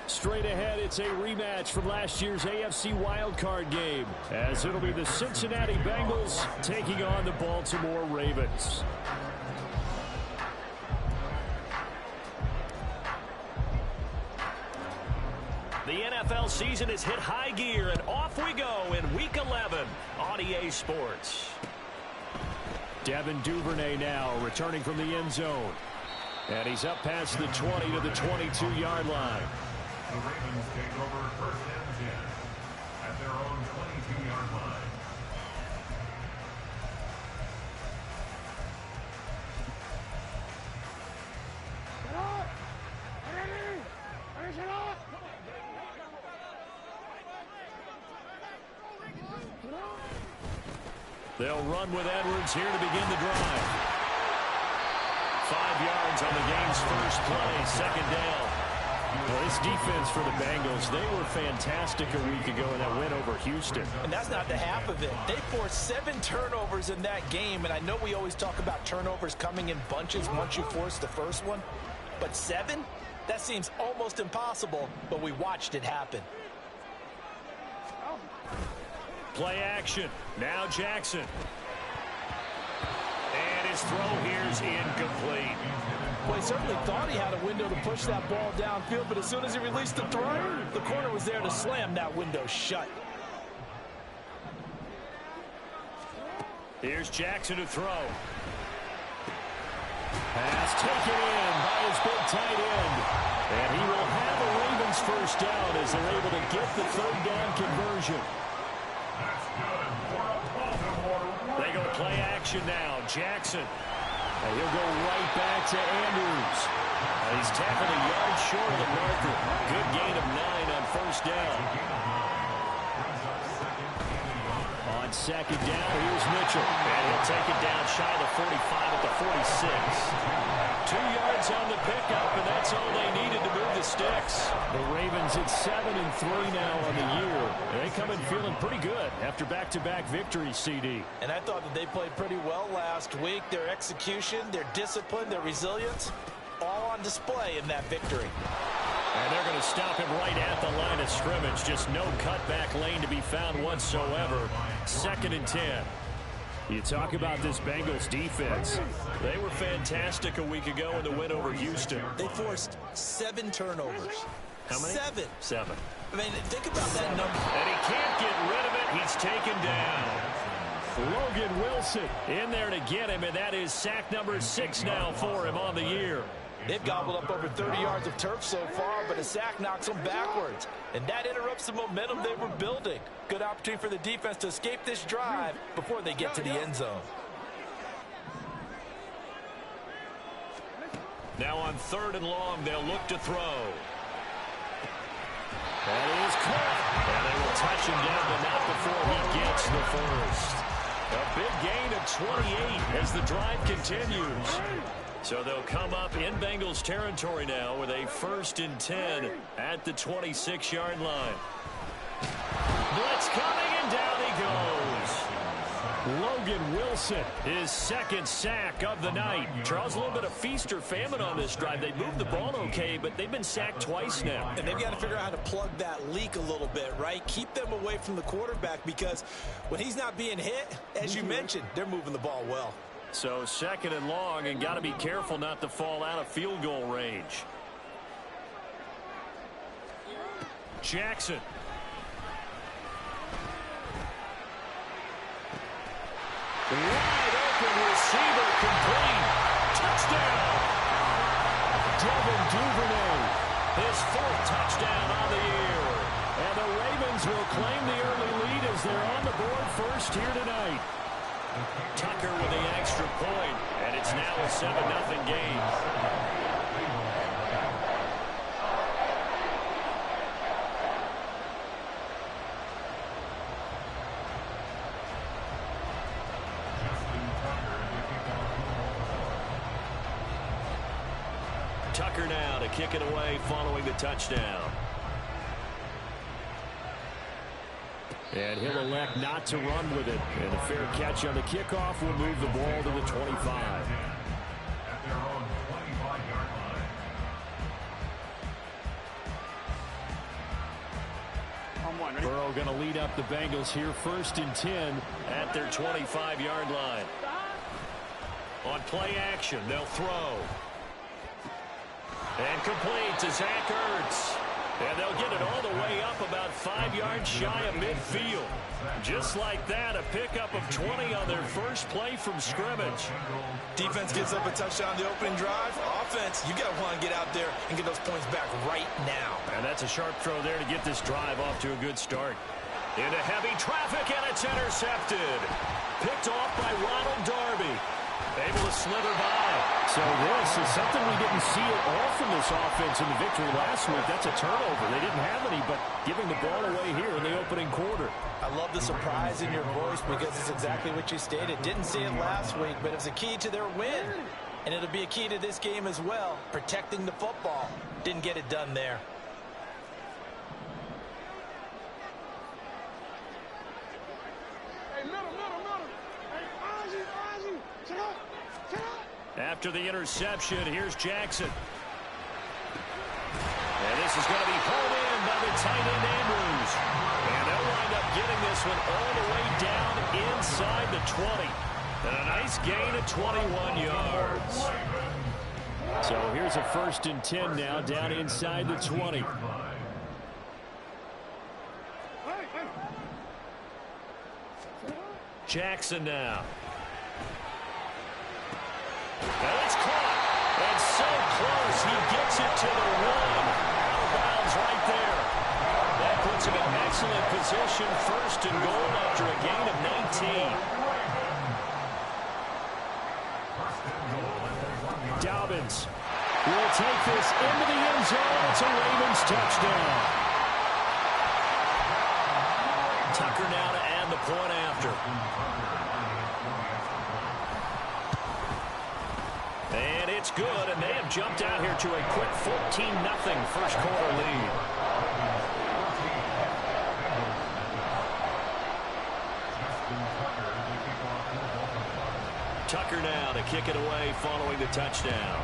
Straight ahead, it's a rematch from last year's AFC wildcard game, as it'll be the Cincinnati Bengals taking on the Baltimore Ravens. The NFL season has hit high gear, and off we go in Week 11 on EA Sports. Devin Duvernay now returning from the end zone. And he's up past the 20 to the 22-yard line. The Ravens take over first and 10 at their own 22-yard line. They'll run with Edwards here to begin the drive. 5 yards on the game's first play, second down. Well, this defense for the Bengals, they were fantastic a week ago in that win over Houston. And that's not the half of it. They forced 7 turnovers in that game, and I know we always talk about turnovers coming in bunches once you force the first one, but 7? That seems almost impossible, but we watched it happen. Play action. Now Jackson. And his throw here's incomplete. Well, he certainly thought he had a window to push that ball downfield, but as soon as he released the throw, the corner was there to slam that window shut. Here's Jackson to throw. Pass taken in by his big tight end. And he will have a Ravens first down as they're able to get the third down conversion. They go play action now. Jackson. And he'll go right back to Andrews. He's tackled a yard short of the marker. Good gain of 9 on first down. On second down, here's Mitchell. And he'll take it down shy of the 45 at the 46. 2 yards on the pickup, and that's all they needed to move the sticks. The Ravens at 7-3 now on the year. They come in feeling pretty good after back-to-back victories, CD. And I thought that they played pretty well last week. Their execution, their discipline, their resilience, all on display in that victory. And they're going to stop him right at the line of scrimmage. Just no cutback lane to be found whatsoever. 2nd and 10. You talk about this Bengals defense. They were fantastic a week ago in the win over Houston. They forced 7 turnovers. How many? 7. 7. I mean, think about that number. And he can't get rid of it. He's taken down. Logan Wilson in there to get him, and that is sack number 6 now for him on the year. They've gobbled up over 30 yards of turf so far, but a sack knocks them backwards. And that interrupts the momentum they were building. Good opportunity for the defense to escape this drive before they get to the end zone. Now on 3rd and long, they'll look to throw. That is caught. And they will touch him down, but not before he gets the first. A big gain of 28 as the drive continues. So they'll come up in Bengals territory now with a 1st and 10 at the 26-yard line. Blitz coming, and down he goes. Logan Wilson, his 2nd sack of the night. Charles, a little bit of feast or famine on this drive. They moved the ball okay, but they've been sacked twice now. And they've got to figure out how to plug that leak a little bit, right? Keep them away from the quarterback, because when he's not being hit, as you mentioned, they're moving the ball well. So 2nd and long, and got to be careful not to fall out of field goal range. Jackson. Wide open receiver, complete. Touchdown. Devin Duvernay, his 4th touchdown on the year. And the Ravens will claim the early lead as they're on the board first here tonight. Tucker with the extra point, and it's now a 7-0 game. Tucker now to kick it away following the touchdown. And he'll elect not to run with it. And a fair catch on the kickoff will move the ball to the 25. At their own 25-yard line. Burrow going to lead up the Bengals here, 1st and 10 at their 25-yard line. On play action, they'll throw. And complete to Zach Ertz. And they'll get it all the way up about 5 yards shy of midfield. Just like that, a pickup of 20 on their first play from scrimmage. Defense gets up a touchdown the opening drive. Offense, you got to want to get out there and get those points back right now. And that's a sharp throw there to get this drive off to a good start. Into heavy traffic, and it's intercepted. Picked off by Ronald Darby. Able to slither by. So this is something we didn't see at all from this offense in the victory last week. That's a turnover. They didn't have any, but giving the ball away here in the opening quarter. I love the surprise in your voice because it's exactly what you stated. Didn't see it last week, but it was a key to their win. And it'll be a key to this game as well, protecting the football. Didn't get it done there. After the interception, here's Jackson. And this is going to be pulled in by the tight end Andrews. And they'll wind up getting this one all the way down inside the 20. And a nice gain of 21 yards. So here's a 1st and 10 now down inside the 20. Jackson now. And it's caught. And so close. He gets it to the 1. Out of bounds right there. That puts him in excellent position. 1st and goal after a gain of 19. Dobbins will take this into the end zone. It's a Ravens touchdown. Tucker now to add the point after. And it's good, and they have jumped out here to a quick 14-0 first quarter lead. Tucker now to kick it away following the touchdown.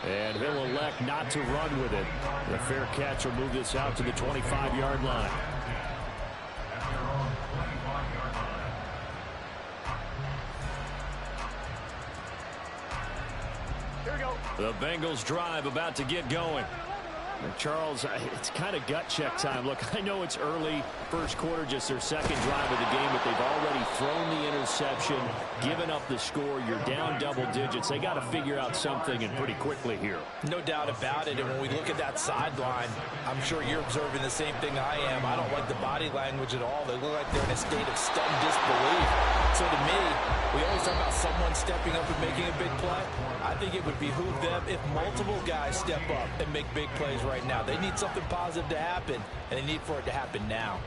And he'll elect not to run with it. The fair catch will move this out to the 25-yard line. The Bengals drive about to get going. And Charles, it's kind of gut check time. Look, I know it's early, first quarter, just their second drive of the game, but they've already thrown the interception, given up the score. You're down double digits. They got to figure out something, and pretty quickly here. No doubt about it. And when we look at that sideline, I'm sure you're observing the same thing I am. I don't like the body language at all. They look like they're in a state of stunned disbelief. So to me, we always talk about someone stepping up and making a big play. I think it would behoove them if multiple guys step up and make big plays right now. They need something positive to happen, and they need for it to happen now.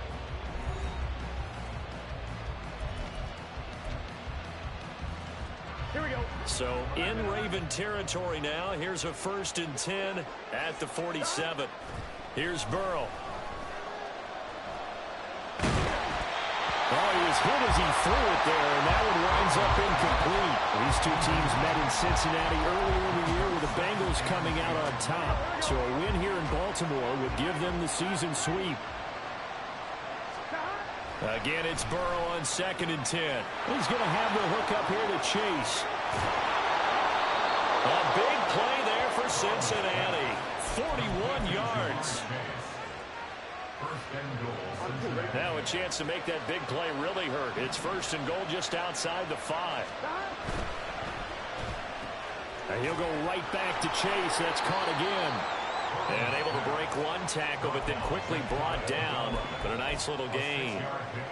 Here we go. So in Raven territory now. Here's a 1st and 10 at the 47. Here's Burrow. Oh, he was hit as he threw it there, and that one winds up incomplete. These two teams met in Cincinnati earlier in the year with the Bengals coming out on top. So a win here in Baltimore would give them the season sweep. Again, it's Burrow on 2nd and 10. He's going to have the hook up here to Chase. A big play there for Cincinnati. 41 yards. Now a chance to make that big play really hurt. It's 1st and goal just outside the 5. And he'll go right back to Chase. That's caught again. And able to break one tackle, but then quickly brought down. But a nice little gain.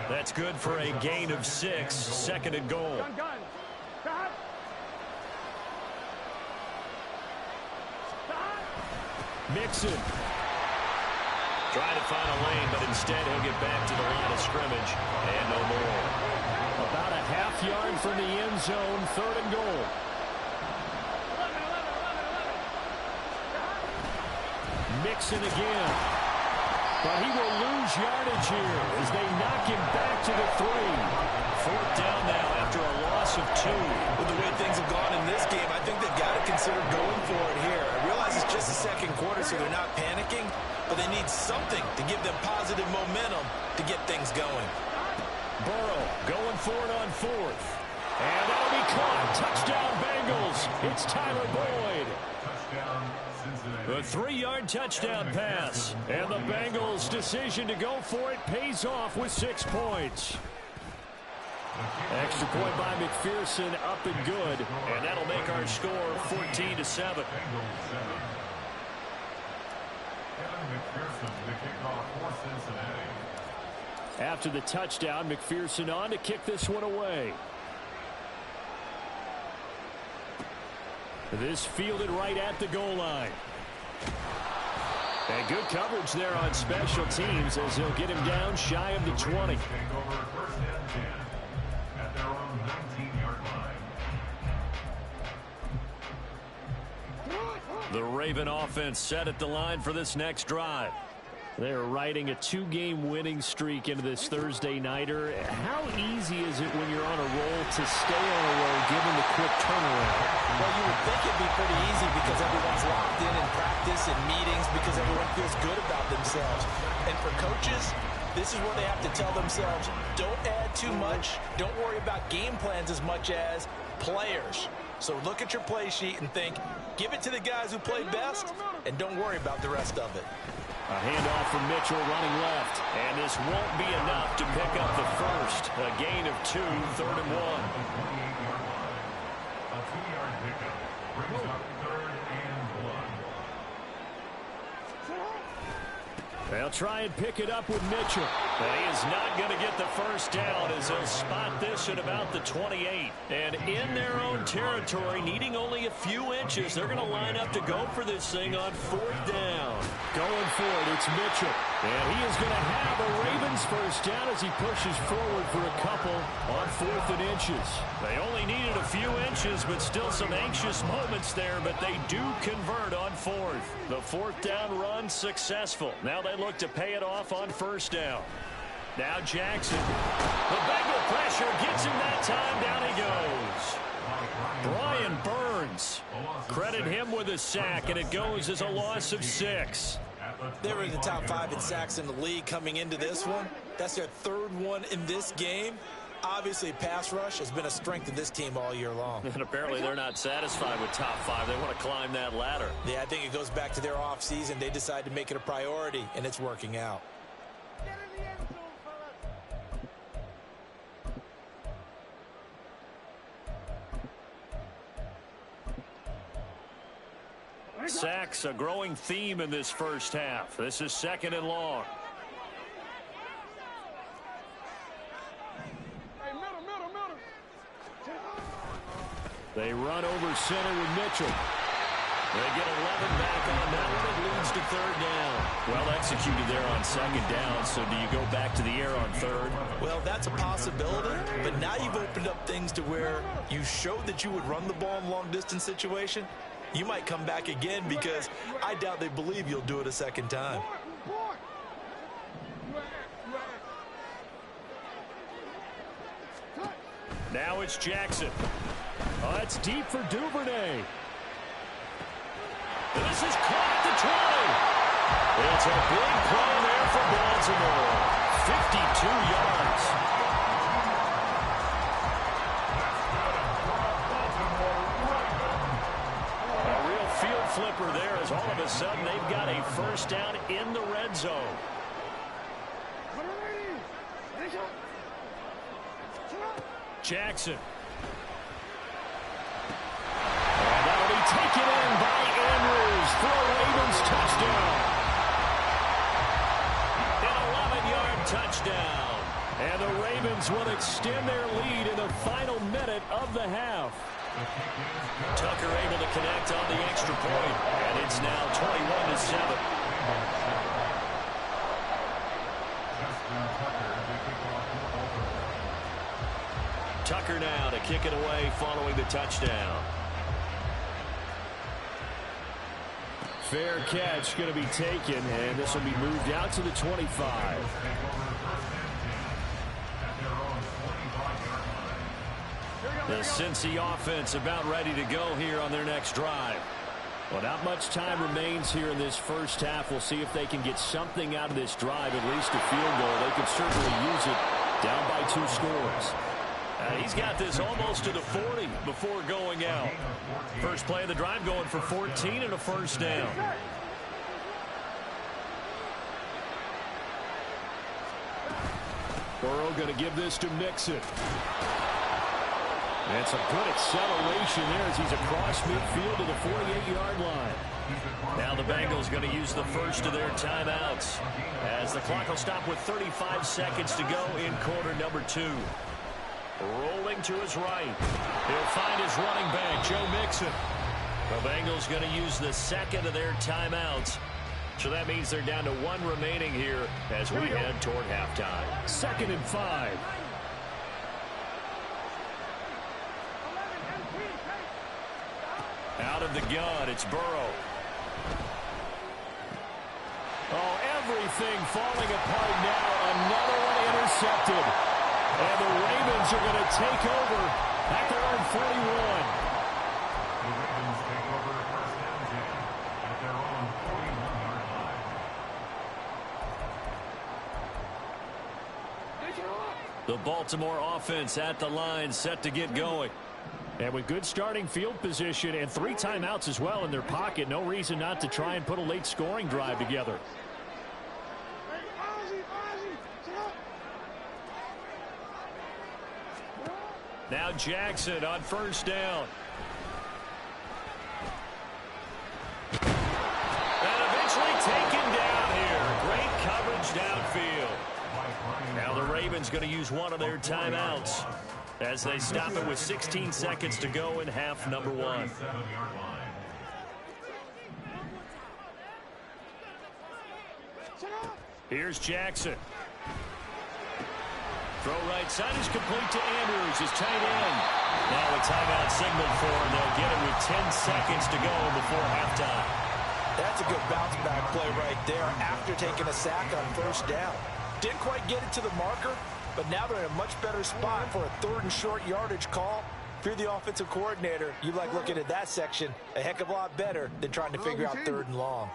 That's good for a gain of 6. 2nd and goal. Mixon. Trying to find a lane, but instead he'll get back to the line of scrimmage. And no more. About a half yard from the end zone. 3rd and goal. Mixon again. But he will lose yardage here as they knock him back to the 3. 4th down now after a loss of 2. With the way things have gone in this game, I think they've got to consider going for it here. I realize it's just the 2nd quarter Obviously, they're not panicking, but they need something to give them positive momentum to get things going. Burrow going for it on fourth. And that'll be caught. Touchdown, Bengals. It's Tyler Boyd. A 3-yard touchdown pass. And the Bengals' decision to go for it pays off with 6 points. Extra point by McPherson, up and good. And that'll make our score 14-7. After the touchdown, McPherson on to kick this one away. This fielded right at the goal line. And good coverage there on special teams as he'll get him down shy of the 20. The Raven offense set at the line for this next drive. They're riding a 2-game winning streak into this Thursday nighter. How easy is it when you're on a roll to stay on a roll given the quick turnaround? Well, you would think it'd be pretty easy because everyone's locked in practice and meetings because everyone feels good about themselves. And for coaches, this is where they have to tell themselves, don't add too much. Don't worry about game plans as much as players. So look at your play sheet and think, give it to the guys who play best, and don't worry about the rest of it. A handoff from Mitchell running left. And this won't be enough to pick up the first. A gain of 2, 3rd and 1. A 2-yard pickup brings up 3rd and 1. They'll try and pick it up with Mitchell. But he is not going to get the first down as he'll spot this at about the 28. And in their own territory, needing only a few inches, they're going to line up to go for this thing on 4th down. Going for it, it's Mitchell. And he is going to have a Ravens first down as he pushes forward for a couple on 4th and inches. They only needed a few inches, but still some anxious moments there, but they do convert on 4th. The 4th down run successful. Now they look to pay it off on 1st down. Now Jackson. The Bengal pressure gets him that time. Down he goes. Brian Burns. Credit him with a sack, and it goes as a loss of 6. They were in the top 5 in sacks in the league coming into this one. That's their 3rd one in this game. Obviously, pass rush has been a strength of this team all year long. And apparently they're not satisfied with top 5. They want to climb that ladder. Yeah, I think it goes back to their offseason. They decided to make it a priority, and it's working out. Sacks, a growing theme in this first half. This is 2nd and long. They run over center with Mitchell. They get 11 back on that one. It leads to 3rd down. Well executed there on 2nd down. So do you go back to the air on 3rd? Well, that's a possibility. But now you've opened up things to where you showed that you would run the ball in long-distance situation. You might come back again because I doubt they believe you'll do it a 2nd time. Now it's Jackson. Oh, that's deep for Duvernay. This is caught at the 20. It's a big play there for Baltimore. 52 yards. A real field flipper there as all of a sudden they've got a first down in the red zone. Jackson. And that'll be taken in by Andrews for a Ravens touchdown. An 11-yard touchdown. And the Ravens will extend their lead in the final minute of the half. Tucker able to connect on the extra point. And it's now 21-7. Tucker now to kick it away following the touchdown. Fair catch going to be taken, and this will be moved out to the 25. The Cincy offense about ready to go here on their next drive. Well, not much time remains here in this first half. We'll see if they can get something out of this drive, at least a field goal. They could certainly use it down by 2 scores. He's got this almost to the 40 before going out. First play of the drive going for 14 and a first down. Burrow going to give this to Mixon. And some good acceleration there as he's across midfield to the 48-yard line. Now the Bengals going to use the first of their timeouts as the clock will stop with 35 seconds to go in quarter number 2. Rolling to his right. He'll find his running back, Joe Mixon. The Bengals going to use the second of their timeouts. So that means they're down to 1 remaining here as we head toward halftime. 2nd and 5. Out of the gun, it's Burrow. Oh, everything falling apart now. Another one intercepted. And the Ravens are going to take over at their own 41. The Ravens take over first and 10 at their own 41-yard line. The Baltimore offense at the line, set to get going. And with good starting field position and 3 timeouts as well in their pocket, no reason not to try and put a late scoring drive together. Now Jackson on first down. And eventually taken down here. Great coverage downfield. Now the Ravens going to use one of their timeouts as they stop it with 16 seconds to go in half number 1. Here's Jackson. Throw right side is complete to Andrews, his tight end. Now a timeout signaled for, and they'll get it with 10 seconds to go before halftime. That's a good bounce back play right there after taking a sack on first down. Didn't quite get it to the marker, but now they're in a much better spot for a 3rd and short yardage call. If you're the offensive coordinator, you like looking at that section a heck of a lot better than trying to figure out 3rd and long.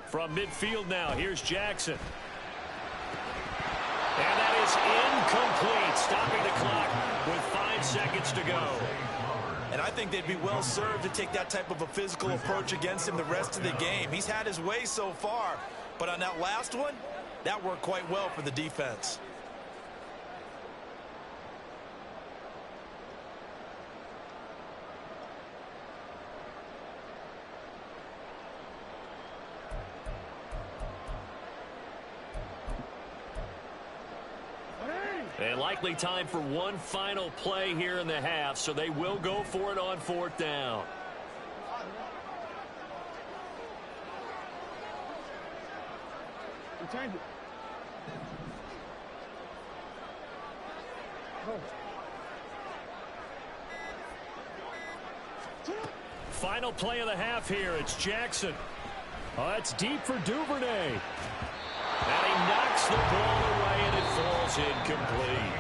From midfield now, here's Jackson. And that is incomplete, stopping the clock with 5 seconds to go. And I think they'd be well served to take that type of a physical approach against him the rest of the game. He's had his way so far, but on that last one, that worked quite well for the defense. And likely time for one final play here in the half, so they will go for it on 4th down. Final play of the half here. It's Jackson. Oh, it's deep for Duvernay. And he knocks the ball away, and it falls incomplete.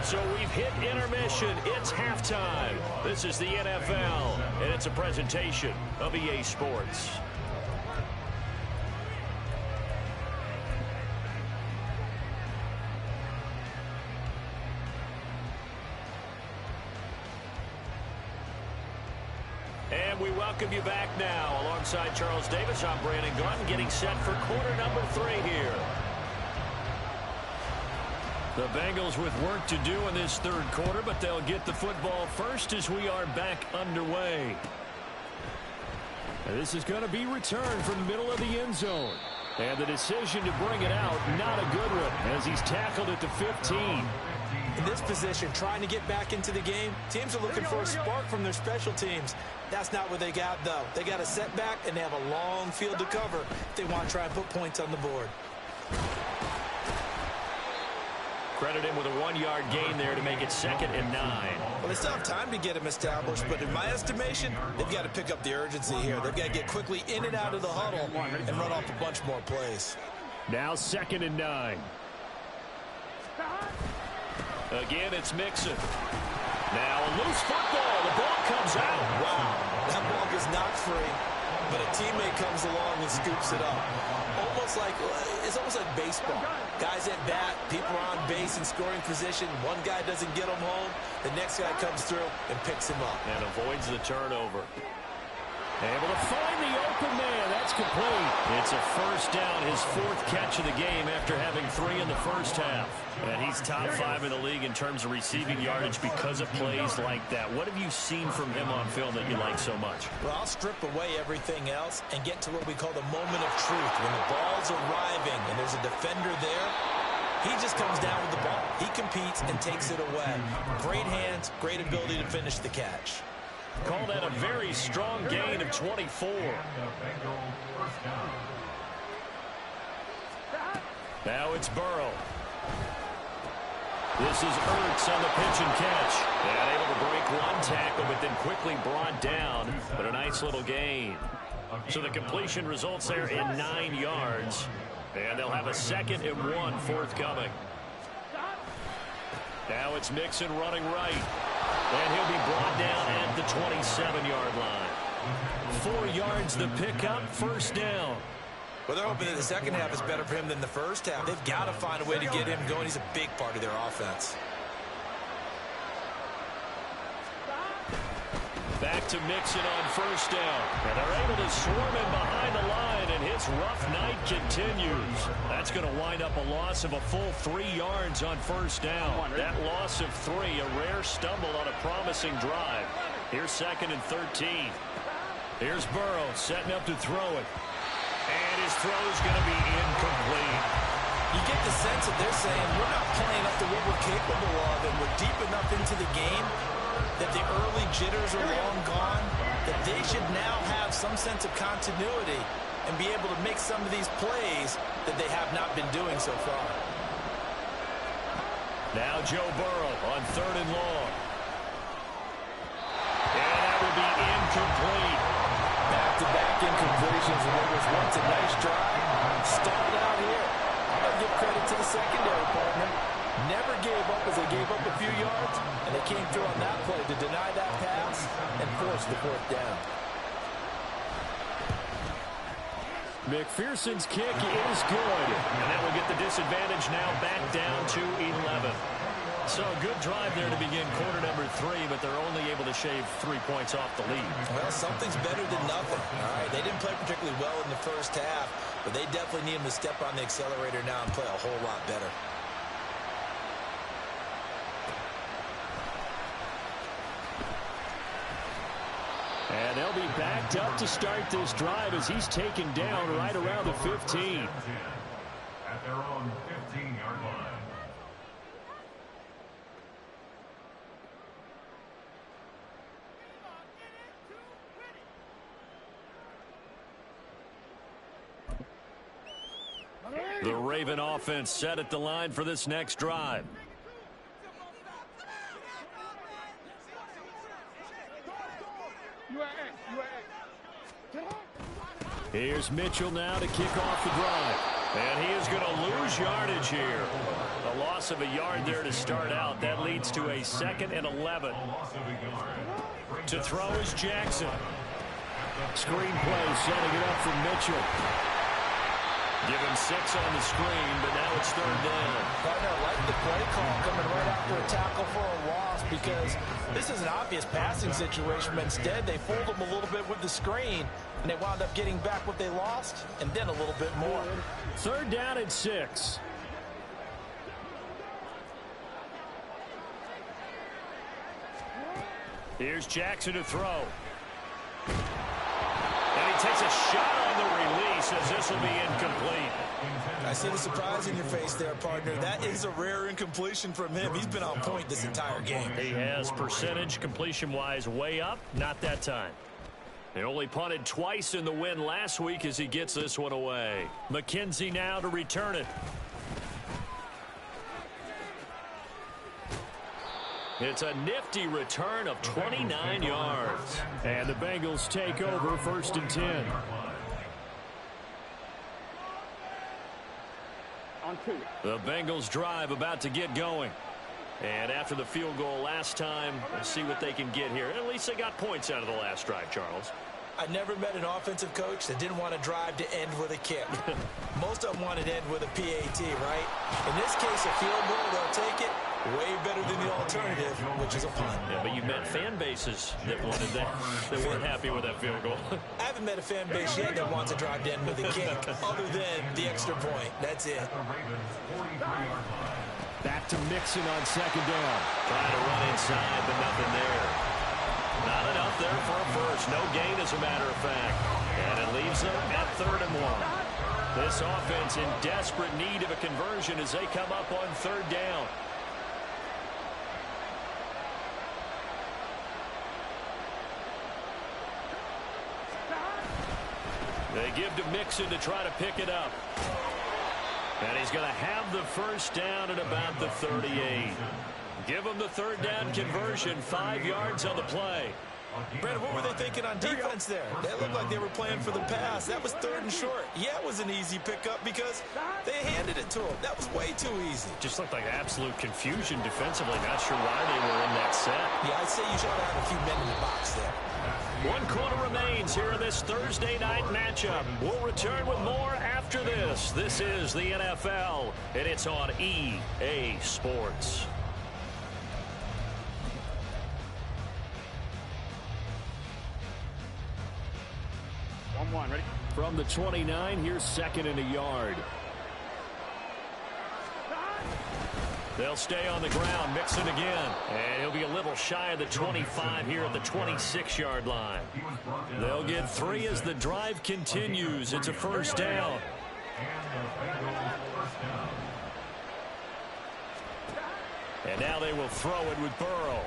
So we've hit intermission. It's halftime. This is the NFL, and it's a presentation of EA Sports. And we welcome you back now. Alongside Charles Davis, I'm Brandon Gordon, getting set for quarter number 3 here. The Bengals with work to do in this 3rd quarter, but they'll get the football first as we are back underway. And this is going to be returned from the middle of the end zone. And the decision to bring it out, not a good one, as he's tackled at the 15. In this position, trying to get back into the game, teams are looking for a spark from their special teams. That's not what they got, though. They got a setback, and they have a long field to cover if they want to try and put points on the board. Credit him with a 1-yard gain there to make it 2nd and 9. Well, they still have time to get him established, but in my estimation, they've got to pick up the urgency here. They've got to get quickly in and out of the huddle and run off a bunch more plays. Now 2nd and 9. Again, it's Mixon. Now a loose football. The ball comes out. Wow, that ball gets knocked free, but a teammate comes along and scoops it up. It's almost like baseball. Guys at bat, people are on base in scoring position. One guy doesn't get him home. The next guy comes through and picks him up. And avoids the turnover. Able to find the open man. That's complete. It's a first down, his 4th catch of the game after having 3 in the first half. And he's top 5 in the league in terms of receiving yardage because of plays like that. What have you seen from him on film that you like so much? Well, I'll strip away everything else and get to what we call the moment of truth. When the ball's arriving and there's a defender there, he just comes down with the ball. He competes and takes it away. Great hands, great ability to finish the catch. Call that a very strong gain of 24. Now it's Burrow. This is Ertz on the pitch and catch. And able to break one tackle, but then quickly brought down. But a nice little gain. So the completion results there in 9 yards. And they'll have a 2nd and 1 forthcoming. Now it's Mixon running right. And he'll be brought down at the 27-yard line. 4 yards the pickup, first down. Well, they're hoping that the second half is better for him than the first half. They've got to find a way to get him going. He's a big part of their offense. Back to Mixon on first down. And they're able to swarm him behind the line, and his rough night continues. That's going to wind up a loss of a full 3 yards on first down. That loss of 3, a rare stumble on a promising drive. Here's 2nd and 13. Here's Burrow setting up to throw it. And his throw is going to be incomplete. You get the sense that they're saying, we're not playing up to what we're capable of, and we're deep enough into the game that the early jitters are long gone, that they should now have some sense of continuity and be able to make some of these plays that they have not been doing so far. Now Joe Burrow on 3rd and long. And that will be incomplete. Back-to-back incompletions, and what was once a nice drive stalled out here. I'll give credit to the secondary partner. Never gave up as they gave up a few yards, and they came through on that play to deny that pass and force the 4th down. McPherson's kick is good, and that will get the disadvantage now back down to 11. So a good drive there to begin quarter number 3, but they're only able to shave 3 points off the lead. Well, something's better than nothing. All right, they didn't play particularly well in the first half, but they definitely need them to step on the accelerator now and play a whole lot better. And they'll be backed up to start this drive as he's taken down right around the 15. At their own 15-yard line. The Raven offense set at the line for this next drive. Here's Mitchell now to kick off the drive. And he is going to lose yardage here. A loss of a yard there to start out. That leads to a 2nd and 11. To throw is Jackson. Screen play setting it up for Mitchell. Give him 6 on the screen, but now it's 3rd down. Partner, I like the play call coming right after a tackle for a loss because this is an obvious passing situation, but instead they fooled him a little bit with the screen, and they wound up getting back what they lost and then a little bit more. 3rd down and 6. Here's Jackson to throw. And he takes a shot on the release as this will be incomplete. I see the surprise in your face there, partner. That is a rare incompletion from him. He's been on point this entire game. He has percentage completion-wise way up. Not that time. They only punted twice in the win last week as he gets this one away. McKenzie now to return it. It's a nifty return of 29 yards. And the Bengals take over 1st and 10. The Bengals drive about to get going. And after the field goal last time, let's see what they can get here. At least they got points out of the last drive, Charles. I never met an offensive coach that didn't want to drive to end with a kick. Most of them wanted to end with a PAT, right? In this case, a field goal, they'll take it. Way better than the alternative, which is a punt. Yeah, but you met fan bases that wanted that, that weren't happy with that field goal. I haven't met a fan base yet that wants to drive to end with a kick, other than the extra point. That's it. Back to Mixon on 2nd down. Trying to run inside, but nothing there. Not enough there for a first. No gain, as a matter of fact. And it leaves them at 3rd and 1. This offense in desperate need of a conversion as they come up on 3rd down. They give to Mixon to try to pick it up. And he's going to have the first down at about the 38. Give him the 3rd down conversion, 5 yards on the play. Brandon, what were they thinking on defense there? They looked like they were playing for the pass. That was 3rd and short. Yeah, it was an easy pickup because they handed it to him. That was way too easy. Just looked like absolute confusion defensively. Not sure why they were in that set. Yeah, I'd say you should have a few men in the box there. 1 quarter remains here in this Thursday night matchup. We'll return with more after this. This is the NFL, and it's on EA Sports. Ready? From the 29, here's 2nd and a yard. They'll stay on the ground, Mixon again. And he'll be a little shy of the 25 here at the 26-yard line. They'll get 3 as the drive continues. It's a 1st down. And now they will throw it with Burrow.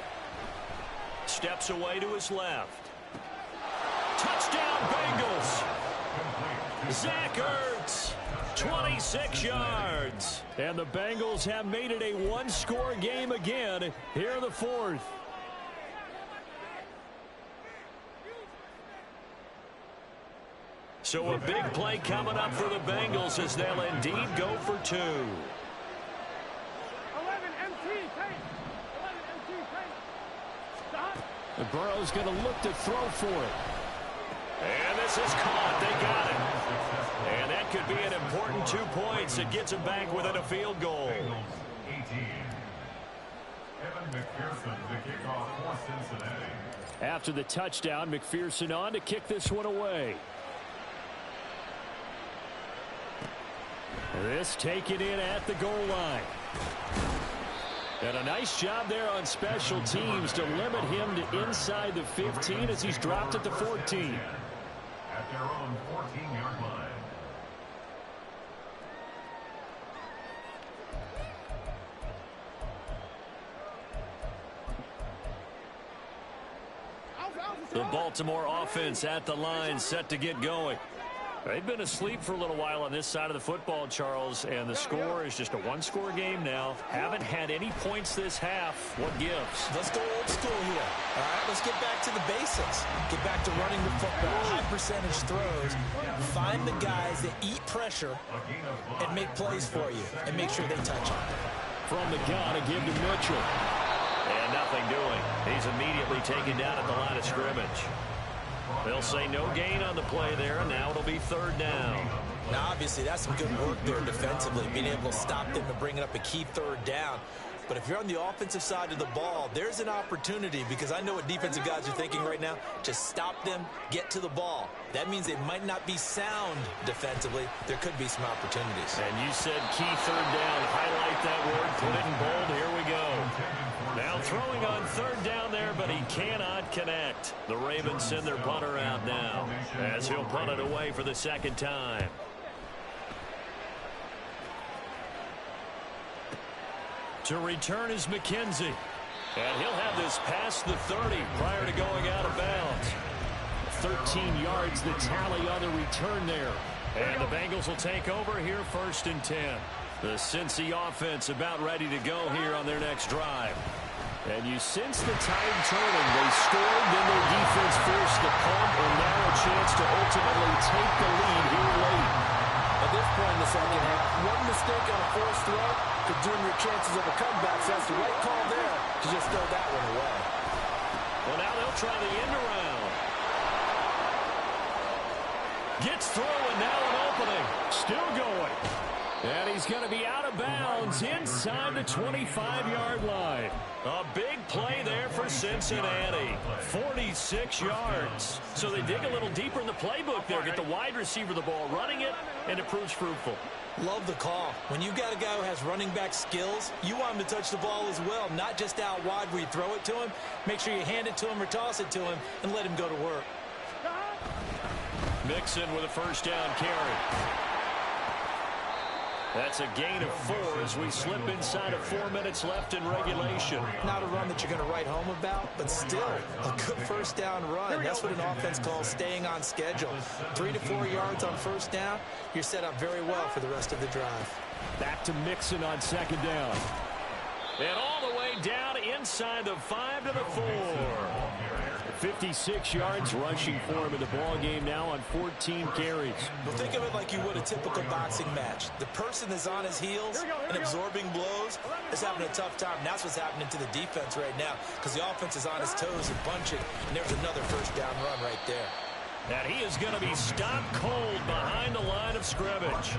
Steps away to his left. Touchdown, Bengals. Zach Ertz, 26 yards. And the Bengals have made it a 1-score game again here in the 4th. So a big play coming up for the Bengals as they'll indeed go for 2. 11 MT, take. 11 MT, take. Stop. And Burrow's going to look to throw for it. And this is caught. They got it. And that could be an important 2 points. It gets them back within a field goal. After the touchdown, McPherson on to kick this one away. This taken in at the goal line. And a nice job there on special teams to limit him to inside the 15 as he's dropped at the 14. At their own 14-yard line. The Baltimore offense at the line, set to get going. They've been asleep for a little while on this side of the football, Charles, and the score is just a 1-score game now. Haven't had any points this half. What gives? Let's go old school here. All right, let's get back to the basics. Get back to running the football, high percentage throws. Find the guys that eat pressure and make plays for you and make sure they touch on it. From the gun, a give to Mitchell. And nothing doing. He's immediately taken down at the line of scrimmage. They'll say no gain on the play there, and now it'll be 3rd down. Now, obviously, that's some good work there defensively, being able to stop them and bringing up a key 3rd down. But if you're on the offensive side of the ball, there's an opportunity, because I know what defensive guys are thinking right now. Just stop them, get to the ball. That means they might not be sound defensively. There could be some opportunities. And you said key 3rd down. Highlight that word, put it in bold. Here we go. Now throwing on 3rd down there, but he cannot connect. The Ravens send their punter out now as he'll punt it away for the 2nd time. To return is McKenzie. And he'll have this past the 30 prior to going out of bounds. 13 yards the tally on the return there. And the Bengals will take over here 1st and 10. The Cincy offense about ready to go here on their next drive. And you sense the tide turning. They scored, then their defense forced the punt, and now a chance to ultimately take the lead here late. At this point in the second half, one mistake on a forced throw could doom your chances of a comeback. So that's the right call there to just throw that one away. Well, now they'll try the end around. Gets through, and now an opening. Still going. And he's going to be out of bounds inside the 25-yard line. A big play there for Cincinnati. 46 yards. So they dig a little deeper in the playbook there. Get the wide receiver the ball, running it, and it proves fruitful. Love the call. When you got a guy who has running back skills, you want him to touch the ball as well, not just out wide where you throw it to him. Make sure you hand it to him or toss it to him and let him go to work. Mixon with a first down carry. That's a gain of 4 as we slip inside of 4 minutes left in regulation. Not a run that you're going to write home about, but still a good first down run. That's what an offense calls staying on schedule. 3 to 4 yards on first down, you're set up very well for the rest of the drive. Back to Mixon on second down. And all the way down inside the 5 to the 4. 56 yards rushing for him in the ball game now on 14 carries. Well, think of it like you would a typical boxing match. The person is on his heels and absorbing blows is having a tough time. And that's what's happening to the defense right now because the offense is on his toes and bunching. And there's another first down run right there. And he is going to be stopped cold behind the line of scrimmage.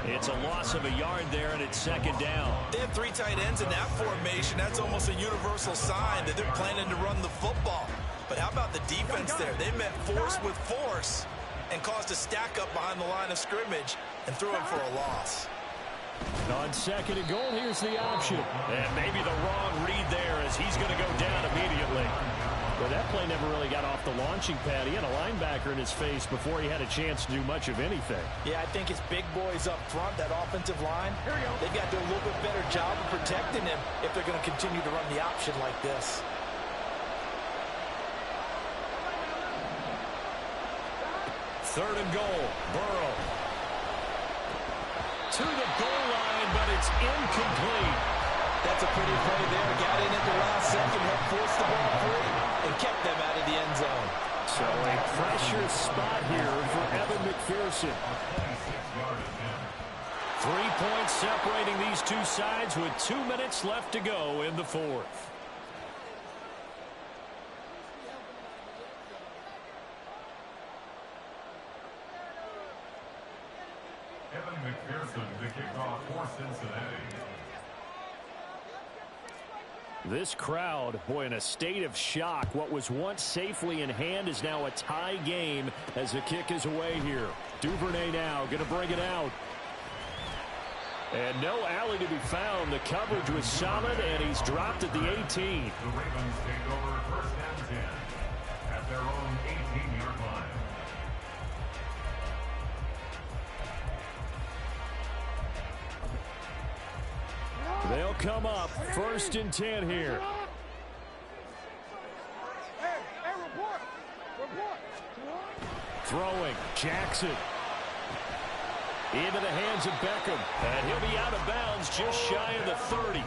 It's a loss of a yard there, and it's second down. They have 3 tight ends in that formation. That's almost a universal sign that they're planning to run the football. But how about the defense there? They met force with force and caused a stack up behind the line of scrimmage and threw him for a loss. On second and goal, here's the option. And maybe the wrong read there as he's going to go down immediately. But that play never really got off the launching pad. He had a linebacker in his face before he had a chance to do much of anything. Yeah, I think it's big boys up front, that offensive line. They've got to do a little bit better job of protecting him if they're going to continue to run the option like this. Third and goal, Burrow. To the goal line, but it's incomplete. That's a pretty play there. Got in at the last second, helped force the ball free, and kept them out of the end zone. So a pressure spot here for Evan McPherson. 3 points separating these two sides with 2 minutes left to go in the fourth. Evan McPherson to kick off for Cincinnati. This crowd, boy, in a state of shock. What was once safely in hand is now a tie game as the kick is away here. Duvernay now going to bring it out. And no alley to be found. The coverage was solid, and he's dropped at the 18. The Ravens take over first and 10 at their own 18-yard line. They'll come up first and 10 here. Hey, report. Throwing, Jackson. Into the hands of Beckham. And he'll be out of bounds just shy of the 30.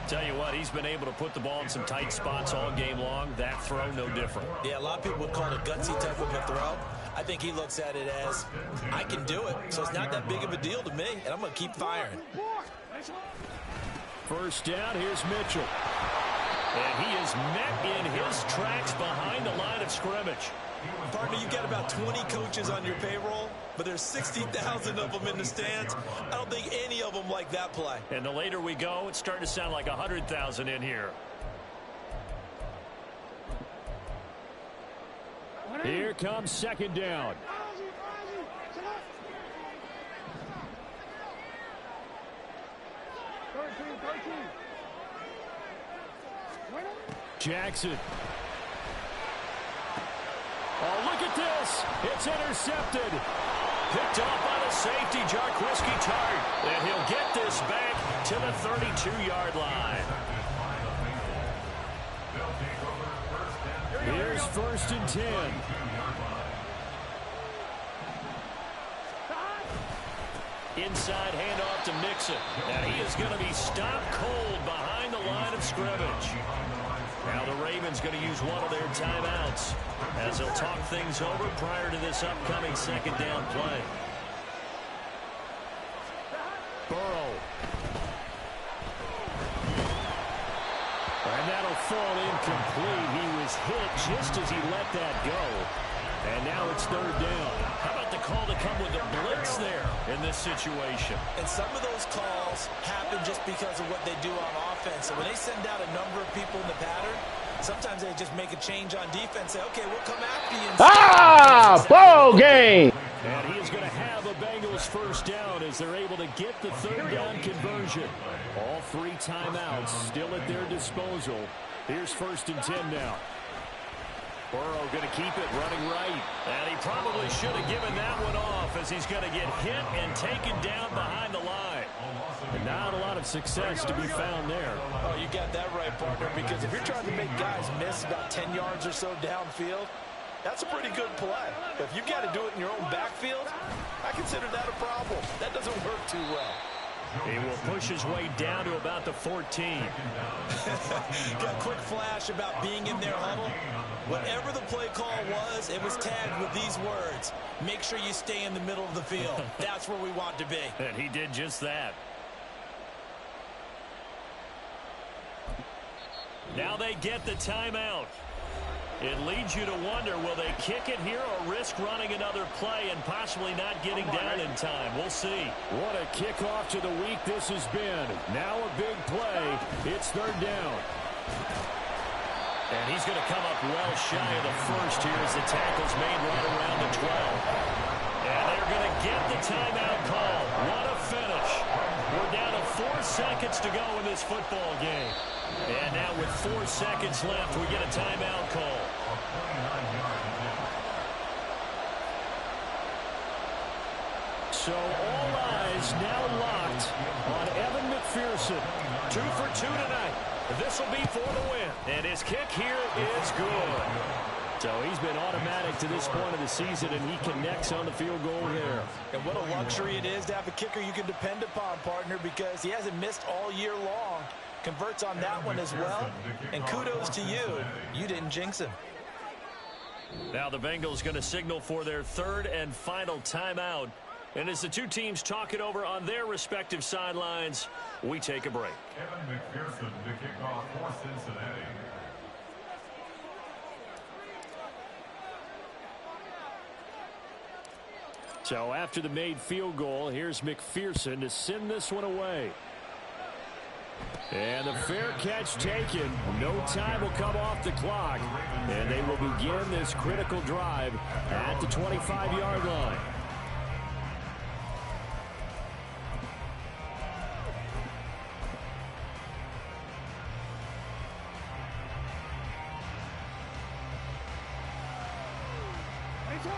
Tell you what, he's been able to put the ball in some tight spots all game long. That throw, no different. Yeah, a lot of people would call it a gutsy type of a throw. I think he looks at it as, I can do it, so it's not that big of a deal to me, and I'm going to keep firing. First down, here's Mitchell. And he is met in his tracks behind the line of scrimmage. Partner, you've got about 20 coaches on your payroll, but there's 60,000 of them in the stands. I don't think any of them like that play. And the later we go, it's starting to sound like 100,000 in here. Here comes second down. Jackson. Oh, look at this. It's intercepted. Picked off by the safety, Jarquiski Tart. And he'll get this back to the 32-yard line. Here's first and 10. Inside handoff to Mixon. Now he is going to be stopped cold behind the line of scrimmage. Now the Ravens going to use one of their timeouts as they'll talk things over prior to this upcoming second down play. Burrow. And that'll fall incomplete. He was hit just as he let that go. And now it's third down. How about the call to come with the blitz there in this situation? And some of those calls happen just because of what they do on offense. So when they send out a number of people in the pattern, sometimes they just make a change on defense. Say, okay, we'll come after you. Ball game. And he is going to have a Bengals first down as they're able to get the third down conversion. All three timeouts still at their disposal. Here's 1st and 10 now. Burrow going to keep it running right. And he probably should have given that one off as he's going to get hit and taken down behind the line. And not a lot of success to be found there. Oh, you got that right, partner, because if you're trying to make guys miss about 10 yards or so downfield, that's a pretty good play. But if you've got to do it in your own backfield, I consider that a problem. That doesn't work too well. He will push his way down to about the 14. Got a quick flash about being in their huddle. Whatever the play call was, it was tagged with these words: make sure you stay in the middle of the field. That's where we want to be. And he did just that. Now they get the timeout. It leads you to wonder, will they kick it here or risk running another play and possibly not getting down in time? We'll see. What a kickoff to the week this has been. Now a big play. It's third down. And he's going to come up well shy of the first here as the tackle's made right around the 12. And they're going to get the timeout call. What a finish. We're down to 4 seconds to go in this football game. And now with 4 seconds left, we get a timeout call. So all eyes now locked on Evan McPherson. 2 for 2 tonight. This will be for the win. And his kick here is good. So he's been automatic to this point of the season, and he connects on the field goal there. And what a luxury it is to have a kicker you can depend upon, partner, because he hasn't missed all year long. Converts on that one as well. And kudos to you. You didn't jinx him. Now the Bengals going to signal for their third and final timeout. And as the two teams talk it over on their respective sidelines, we take a break. Kevin McPherson to kick off for Cincinnati. So after the made field goal, here's McPherson to send this one away. And the fair catch taken. No time will come off the clock. And they will begin this critical drive at the 25-yard line.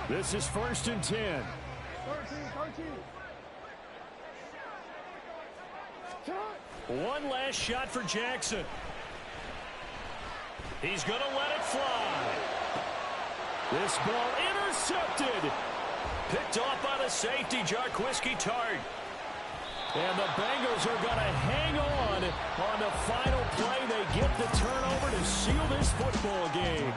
This is 1st and 10. 13. One last shot for Jackson. He's going to let it fly. This ball intercepted. Picked off by the safety, Jarquiski Tart. And the Bengals are going to hang on the final play. They get the turnover to seal this football game.